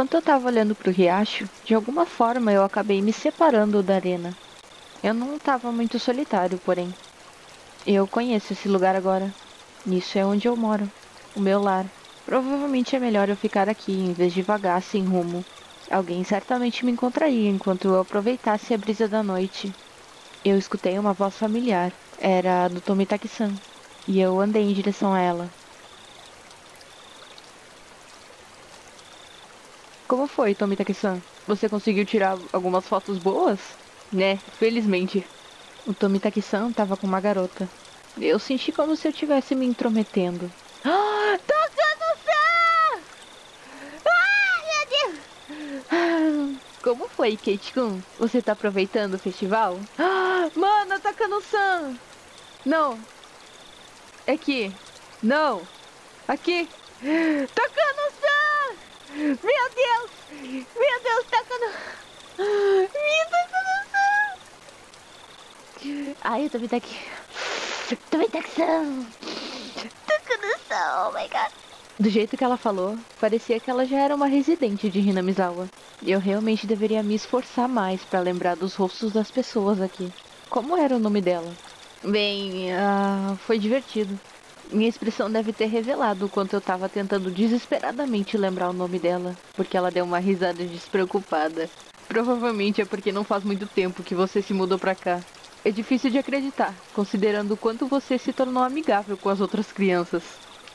Enquanto eu estava olhando para o riacho, de alguma forma eu acabei me separando da arena. Eu não estava muito solitário, porém. Eu conheço esse lugar agora. Isso é onde eu moro. O meu lar. Provavelmente é melhor eu ficar aqui em vez de vagar sem rumo. Alguém certamente me encontraria enquanto eu aproveitasse a brisa da noite. Eu escutei uma voz familiar. Era a do Tomitaki-san. E eu andei em direção a ela. Como foi, Tomitaki-san? Você conseguiu tirar algumas fotos boas? Né, felizmente. O Tomitaki-san estava com uma garota. Eu senti como se eu estivesse me intrometendo. Ah, Takano-san! Ah, meu Deus! Como foi, Kate-kun? Você tá aproveitando o festival? Ah, mano, Takano-san! Não, é aqui. Não, aqui. Takano-san! Meu Deus! Meu Deus, Takano! Minha Takano-san! Ai, eu também tá aqui. Também tá aqui. Takano-san, oh my god. Do jeito que ela falou, parecia que ela já era uma residente de Hinamizawa. E eu realmente deveria me esforçar mais para lembrar dos rostos das pessoas aqui. Como era o nome dela? Bem, foi divertido. Minha expressão deve ter revelado o quanto eu estava tentando desesperadamente lembrar o nome dela, porque ela deu uma risada despreocupada. Provavelmente é porque não faz muito tempo que você se mudou pra cá. É difícil de acreditar, considerando o quanto você se tornou amigável com as outras crianças.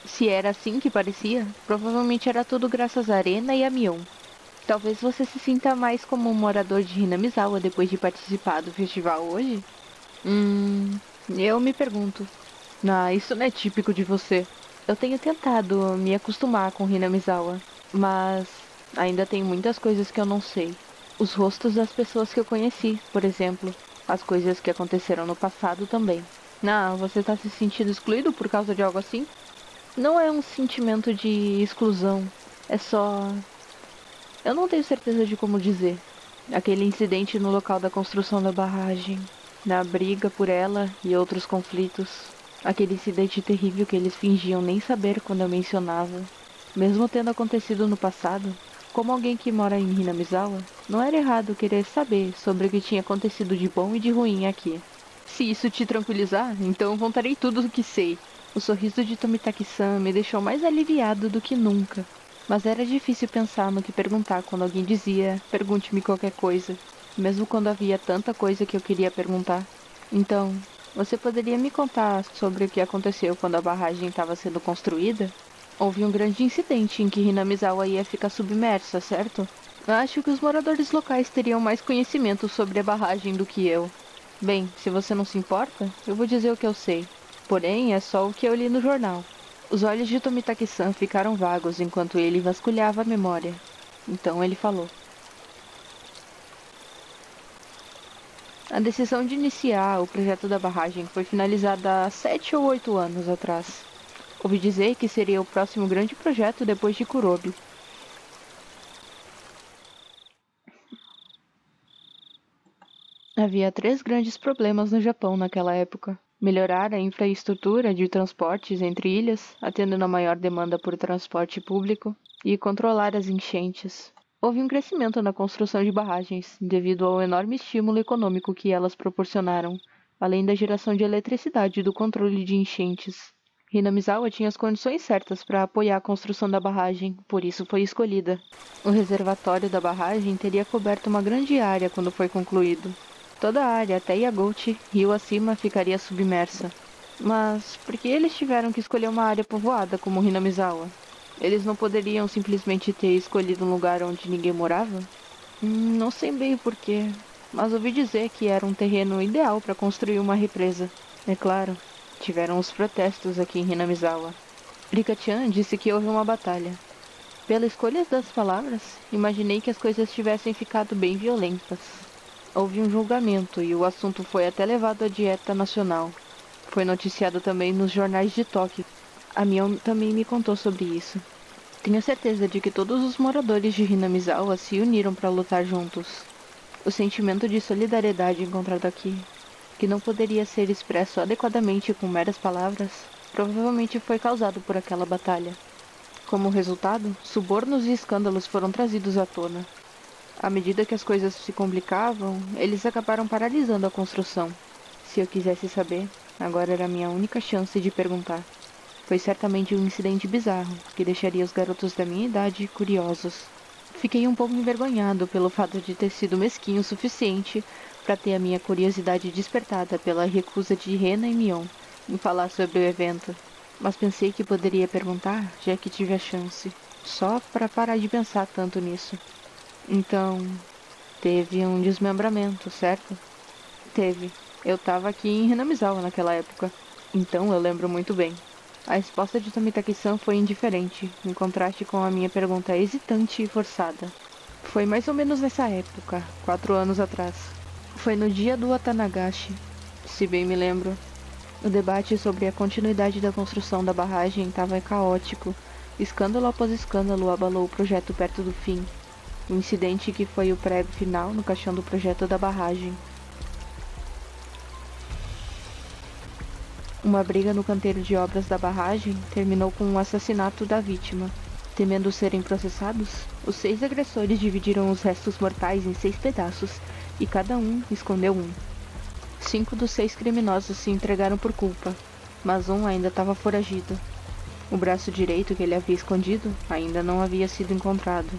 Se era assim que parecia, provavelmente era tudo graças a Arena e a Mion. Talvez você se sinta mais como um morador de Hinamizawa depois de participar do festival hoje? Eu me pergunto. Isso não é típico de você. Eu tenho tentado me acostumar com Hinamizawa, mas ainda tem muitas coisas que eu não sei. Os rostos das pessoas que eu conheci, por exemplo. As coisas que aconteceram no passado também. Você tá se sentindo excluído por causa de algo assim? Não é um sentimento de exclusão. É só. Eu não tenho certeza de como dizer. Aquele incidente no local da construção da barragem, na briga por ela e outros conflitos. Aquele incidente terrível que eles fingiam nem saber quando eu mencionava. Mesmo tendo acontecido no passado, como alguém que mora em Hinamizawa, não era errado querer saber sobre o que tinha acontecido de bom e de ruim aqui. Se isso te tranquilizar, então contarei tudo o que sei. O sorriso de Tomitaki-san me deixou mais aliviado do que nunca. Mas era difícil pensar no que perguntar quando alguém dizia, pergunte-me qualquer coisa, mesmo quando havia tanta coisa que eu queria perguntar. Então, você poderia me contar sobre o que aconteceu quando a barragem estava sendo construída? Houve um grande incidente em que Hinamizawa ia ficar submersa, certo? Acho que os moradores locais teriam mais conhecimento sobre a barragem do que eu. Bem, se você não se importa, eu vou dizer o que eu sei. Porém, é só o que eu li no jornal. Os olhos de Tomitaki-san ficaram vagos enquanto ele vasculhava a memória. Então ele falou. A decisão de iniciar o projeto da barragem foi finalizada há 7 ou 8 anos atrás. Ouvi dizer que seria o próximo grande projeto depois de Kurobi. Havia 3 grandes problemas no Japão naquela época. Melhorar a infraestrutura de transportes entre ilhas, atendendo a maior demanda por transporte público, e controlar as enchentes. Houve um crescimento na construção de barragens, devido ao enorme estímulo econômico que elas proporcionaram, além da geração de eletricidade e do controle de enchentes. Hinamizawa tinha as condições certas para apoiar a construção da barragem, por isso foi escolhida. O reservatório da barragem teria coberto uma grande área quando foi concluído. Toda a área até Yagochi, rio acima, ficaria submersa. Mas por que eles tiveram que escolher uma área povoada como Hinamizawa? Eles não poderiam simplesmente ter escolhido um lugar onde ninguém morava? Não sei bem o porquê, mas ouvi dizer que era um terreno ideal para construir uma represa. É claro, tiveram os protestos aqui em Hinamizawa. Rika-chan disse que houve uma batalha. Pela escolha das palavras, imaginei que as coisas tivessem ficado bem violentas. Houve um julgamento e o assunto foi até levado à dieta nacional. Foi noticiado também nos jornais de Tóquio. A Mion também me contou sobre isso. Tenho certeza de que todos os moradores de Hinamizawa se uniram para lutar juntos. O sentimento de solidariedade encontrado aqui, que não poderia ser expresso adequadamente com meras palavras, provavelmente foi causado por aquela batalha. Como resultado, subornos e escândalos foram trazidos à tona. À medida que as coisas se complicavam, eles acabaram paralisando a construção. Se eu quisesse saber, agora era a minha única chance de perguntar. Foi certamente um incidente bizarro, que deixaria os garotos da minha idade curiosos. Fiquei um pouco envergonhado pelo fato de ter sido mesquinho o suficiente para ter a minha curiosidade despertada pela recusa de Rena e Mion em falar sobre o evento. Mas pensei que poderia perguntar, já que tive a chance, só para parar de pensar tanto nisso. Então, teve um desmembramento, certo? Teve. Eu tava aqui em Hinamizawa naquela época, então eu lembro muito bem. A resposta de Tomitaki-san foi indiferente, em contraste com a minha pergunta hesitante e forçada. Foi mais ou menos nessa época, 4 anos atrás. Foi no dia do Watanagashi, se bem me lembro. O debate sobre a continuidade da construção da barragem estava caótico. Escândalo após escândalo abalou o projeto perto do fim. O incidente que foi o prego final no caixão do projeto da barragem. Uma briga no canteiro de obras da barragem terminou com o assassinato da vítima. Temendo serem processados, os 6 agressores dividiram os restos mortais em 6 pedaços e cada um escondeu um. 5 dos 6 criminosos se entregaram por culpa, mas um ainda estava foragido. O braço direito que ele havia escondido ainda não havia sido encontrado.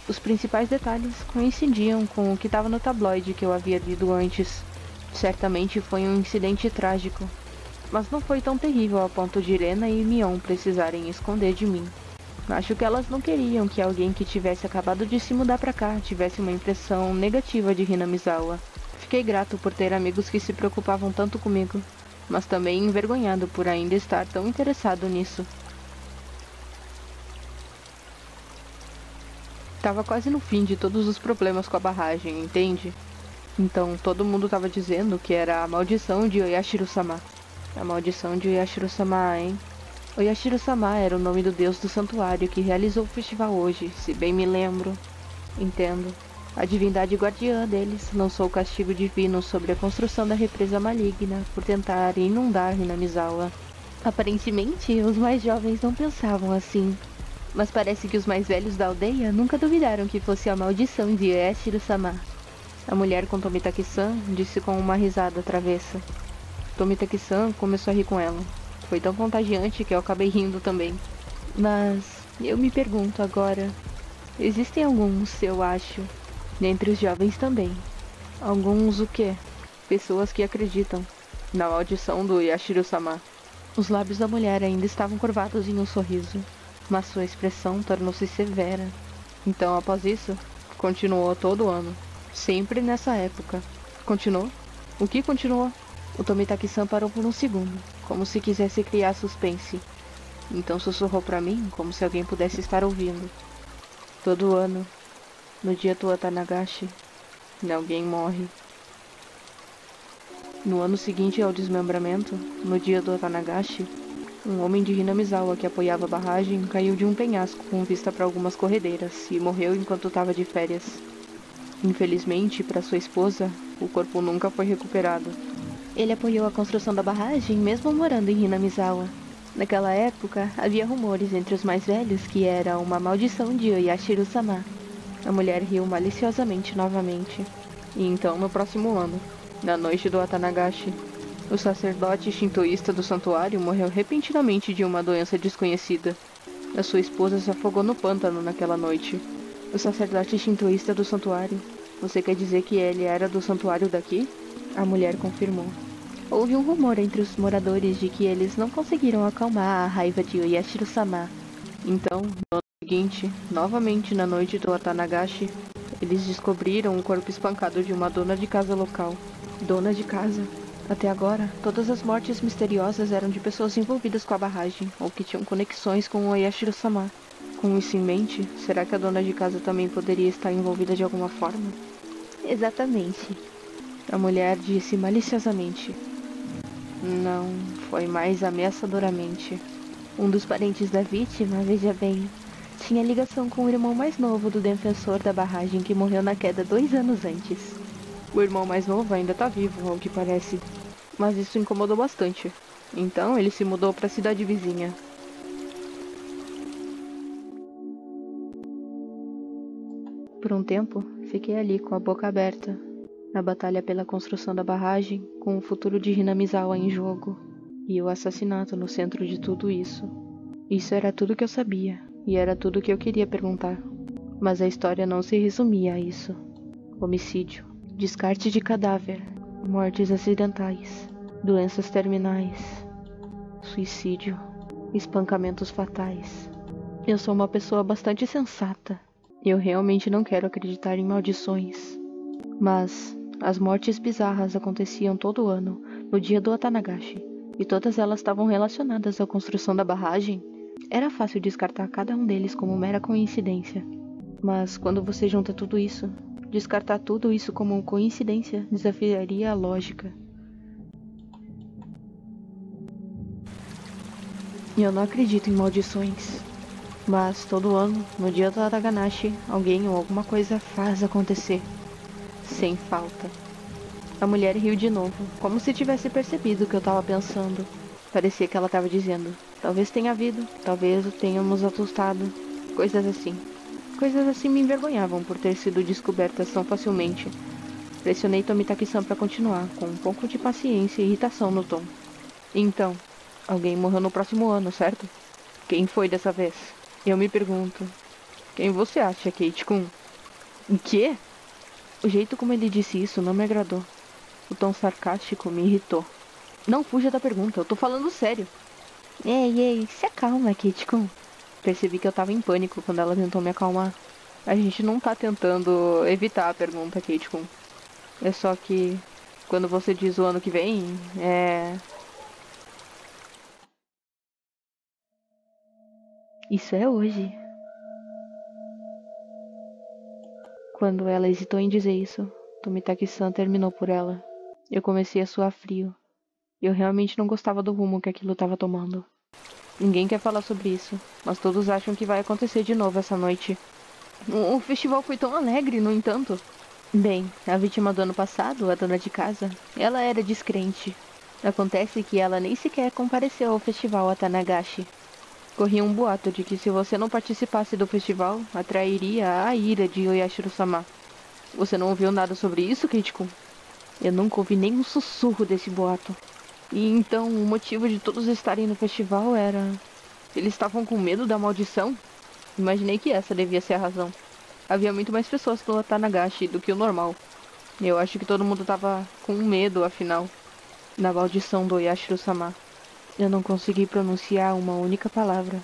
Os principais detalhes coincidiam com o que estava no tabloide que eu havia lido antes. Certamente foi um incidente trágico, mas não foi tão terrível a ponto de Irena e Mion precisarem esconder de mim. Acho que elas não queriam que alguém que tivesse acabado de se mudar pra cá tivesse uma impressão negativa de Hinamizawa. Fiquei grato por ter amigos que se preocupavam tanto comigo, mas também envergonhado por ainda estar tão interessado nisso. Tava quase no fim de todos os problemas com a barragem, entende? Então todo mundo tava dizendo que era a maldição de Oyashiro-sama. A maldição de Oyashiro-sama, hein? Oyashiro-sama era o nome do deus do santuário que realizou o festival hoje, se bem me lembro. Entendo. A divindade guardiã deles lançou o castigo divino sobre a construção da represa maligna por tentar inundar Hinamizawa. Aparentemente, os mais jovens não pensavam assim. Mas parece que os mais velhos da aldeia nunca duvidaram que fosse a maldição de Oyashiro-sama. A mulher com Tomitaki-san disse com uma risada travessa. Tomitaki-san começou a rir com ela. Foi tão contagiante que eu acabei rindo também. Mas eu me pergunto agora, existem alguns, eu acho, dentre os jovens também. Alguns o quê? Pessoas que acreditam na maldição do Yashiro-sama. Os lábios da mulher ainda estavam curvados em um sorriso, mas sua expressão tornou-se severa. Então, após isso, continuou todo ano. Sempre nessa época. Continuou? O que continuou? O Tomitaki-san parou por um segundo, como se quisesse criar suspense. Então sussurrou pra mim, como se alguém pudesse estar ouvindo. Todo ano, no dia do Watanagashi, alguém morre. No ano seguinte ao desmembramento, no dia do Watanagashi, um homem de Hinamizawa que apoiava a barragem caiu de um penhasco com vista para algumas corredeiras e morreu enquanto estava de férias. Infelizmente, para sua esposa, o corpo nunca foi recuperado. Ele apoiou a construção da barragem mesmo morando em Hinamizawa. Naquela época, havia rumores entre os mais velhos que era uma maldição de Oyashiro-sama. A mulher riu maliciosamente novamente. E então, no próximo ano, na noite do Watanagashi, o sacerdote shintoísta do santuário morreu repentinamente de uma doença desconhecida. A sua esposa se afogou no pântano naquela noite. O sacerdote shintoísta do santuário? Você quer dizer que ele era do santuário daqui? A mulher confirmou. Houve um rumor entre os moradores de que eles não conseguiram acalmar a raiva de Oyashiro-sama. Então, no ano seguinte, novamente na noite do Watanagashi, eles descobriram o corpo espancado de uma dona de casa local. Dona de casa? Até agora, todas as mortes misteriosas eram de pessoas envolvidas com a barragem, ou que tinham conexões com Oyashiro-sama. Com isso em mente, será que a dona de casa também poderia estar envolvida de alguma forma? Exatamente. A mulher disse maliciosamente. Não, foi mais ameaçadoramente. Um dos parentes da vítima, veja bem, tinha ligação com o irmão mais novo do defensor da barragem que morreu na queda 2 anos antes. O irmão mais novo ainda tá vivo, ao que parece, mas isso incomodou bastante. Então ele se mudou para a cidade vizinha. Por um tempo, fiquei ali com a boca aberta, na batalha pela construção da barragem, com o futuro de Hinamizawa em jogo, e o assassinato no centro de tudo isso. Isso era tudo que eu sabia, e era tudo que eu queria perguntar. Mas a história não se resumia a isso. Homicídio, descarte de cadáver, mortes acidentais, doenças terminais, suicídio, espancamentos fatais. Eu sou uma pessoa bastante sensata. Eu realmente não quero acreditar em maldições. Mas as mortes bizarras aconteciam todo ano, no dia do Atanagashi, e todas elas estavam relacionadas à construção da barragem. Era fácil descartar cada um deles como mera coincidência. Mas quando você junta tudo isso, descartar tudo isso como coincidência desafiaria a lógica. Eu não acredito em maldições. Mas todo ano, no dia do Ataganashi, alguém ou alguma coisa faz acontecer. Sem falta. A mulher riu de novo, como se tivesse percebido o que eu estava pensando. Parecia que ela estava dizendo: talvez tenha havido, talvez o tenhamos assustado. Coisas assim. Coisas assim me envergonhavam por ter sido descobertas tão facilmente. Pressionei Tomitaki-san para continuar, com um pouco de paciência e irritação no tom. Então, alguém morreu no próximo ano, certo? Quem foi dessa vez? Eu me pergunto, quem você acha, Kate-kun? O quê? O jeito como ele disse isso não me agradou. O tom sarcástico me irritou. Não fuja da pergunta, eu tô falando sério. Ei, se acalma, Kate-kun. Percebi que eu tava em pânico quando ela tentou me acalmar. A gente não tá tentando evitar a pergunta, Kate-kun. É só que, quando você diz o ano que vem, Isso é hoje. Quando ela hesitou em dizer isso, Tomitaki-san terminou por ela. Eu comecei a suar frio. Eu realmente não gostava do rumo que aquilo estava tomando. Ninguém quer falar sobre isso, mas todos acham que vai acontecer de novo essa noite. O festival foi tão alegre, no entanto. Bem, a vítima do ano passado, a dona de casa, ela era descrente. Acontece que ela nem sequer compareceu ao festival Atanagashi. Corria um boato de que se você não participasse do festival, atrairia a ira de Oyashiro-sama. Você não ouviu nada sobre isso, Kate-kun? Eu nunca ouvi nem um sussurro desse boato. E então o motivo de todos estarem no festival era... Eles estavam com medo da maldição? Imaginei que essa devia ser a razão. Havia muito mais pessoas no Atanagashi do que o normal. Eu acho que todo mundo estava com medo, afinal, da maldição do Oyashiro-sama. Eu não consegui pronunciar uma única palavra.